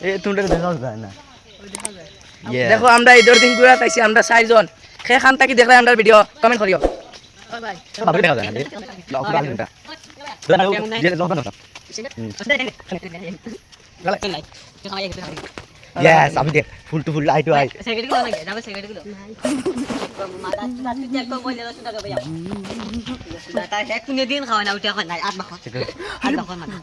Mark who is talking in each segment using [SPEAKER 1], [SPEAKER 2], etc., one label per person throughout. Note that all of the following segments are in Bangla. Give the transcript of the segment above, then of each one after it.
[SPEAKER 1] এ তুন্ডে দেখা যায় না
[SPEAKER 2] দেখো আমরা ঈদের দিন ঘুরা তাইছি আমরা 4 জন সেখান থেকে দেখলে আমরা ভিডিও কমেন্ট করিও
[SPEAKER 1] বাবা দেখা যায় না লক গালি না দাও যে লক না Yes, আমি দেখ full to full eye to eye
[SPEAKER 3] second গুলো লাগে যাবে সেকেন্ড গুলো মাথা তুই চেক কর বলে দাও শুনতে হবে না তাই এক কোনে দিন খাওয়া না উঠে এখন নাই আট বাখ আট বাখ মানে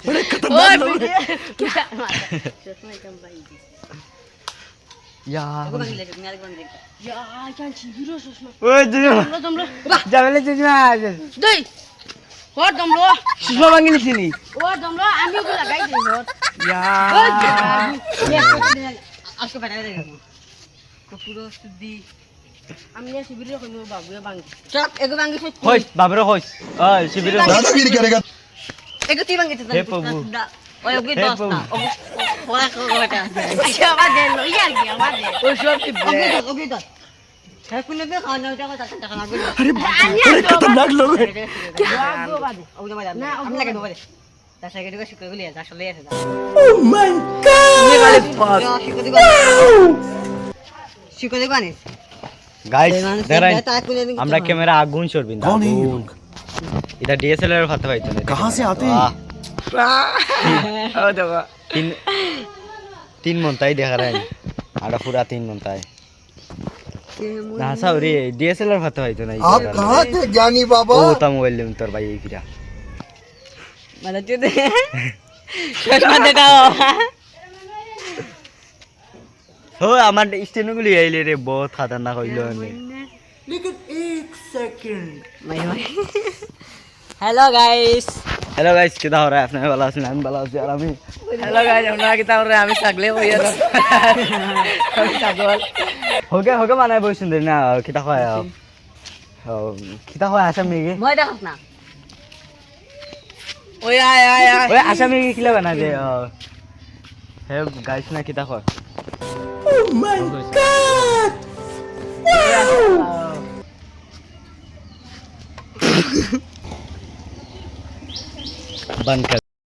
[SPEAKER 1] ইয়া
[SPEAKER 3] এগো বাংলা লাগে তুমি আরেকবার দেখো
[SPEAKER 2] ইয়া চাল শিবিরো সসলো
[SPEAKER 1] ওই দিও
[SPEAKER 2] দমলো
[SPEAKER 1] যাবেলে চিজমা
[SPEAKER 2] দেই হর দমলো
[SPEAKER 1] সুষমা ভাঙি নিছিনি
[SPEAKER 2] ও দমলো আমিও কি লাগাই দিই হর
[SPEAKER 1] ইয়া
[SPEAKER 3] আজকে পাঠাই দেব পুরো সুদ্ধি
[SPEAKER 2] আমি শিবিরো কইমু বাবুয়ে বাঙ্গি
[SPEAKER 3] চপ এগো বাঙ্গি
[SPEAKER 1] হই বাবরে হই ওই শিবিরে
[SPEAKER 4] दादागिरी करेगा
[SPEAKER 3] এগো তুই বাঙ্গি তো
[SPEAKER 1] হে প্রভু।
[SPEAKER 3] ওই ওকে
[SPEAKER 1] হে
[SPEAKER 3] 10 না
[SPEAKER 1] প্রভু।
[SPEAKER 3] ওরা কোটা
[SPEAKER 2] আচ্ছা বাদে ইয়ার কি আমাদে
[SPEAKER 1] ওই সব কি
[SPEAKER 3] ওকে 10 হ্যাঁ কোনে দিন খাওয়া না উঠে কথা টাকা না বলে
[SPEAKER 4] अरे खतरनाक लोग हैं
[SPEAKER 2] বাবু বাদে
[SPEAKER 3] ওগুলো বাদ না আমি লাগে দেবো তার সাইকেল দিকে শুকর গুলি আছে আসলে আছে
[SPEAKER 2] তুমি খালি ফাক
[SPEAKER 3] শুকর দিকে শুকর দিকে আনিস
[SPEAKER 1] গাইস দেখাই
[SPEAKER 3] তা কোনে দিন
[SPEAKER 1] আমরা ক্যামেরা আগুন ছড়বিন
[SPEAKER 4] कौन है ये लोग
[SPEAKER 1] এটা ডিএসএলআর এর কথা পাইতো না
[SPEAKER 4] कहाँ से आते हैं
[SPEAKER 2] ও দেখো
[SPEAKER 1] তিন মন তাই দেখা রাই আড়া পুরা 3 মন তাই না সাউরি ডিএসএলআর কথা পাইতো না
[SPEAKER 4] आप कहाँ थे ज्ञानी बाबा
[SPEAKER 1] ও তা মোবাইল লিম তোর ভাই এই কিরা
[SPEAKER 3] মানে তুই চশমা দেখাও
[SPEAKER 1] ও আমার স্টেনগুলি আইলে রে বহুত খতরনাক হইলো নে
[SPEAKER 3] হ্যালো গাইস
[SPEAKER 1] হ্যালো গাইস কিদা হরা আপনারা ভালো আছেন আমি ভালো আছি আর আমি
[SPEAKER 2] হ্যালো গাইস আমরা কি তাহলে আমি ছাগলে হইয়া আমি ছাগল
[SPEAKER 1] হোগে মানাই বইছেন না কিতা হয় কিতা হয় আসামি গে
[SPEAKER 3] মই দেখাস না
[SPEAKER 2] ওই আয় আয় আয়
[SPEAKER 1] ওই আসামি গে কিলা বানাই দে হে গাইস না কিতা হয় बंद कर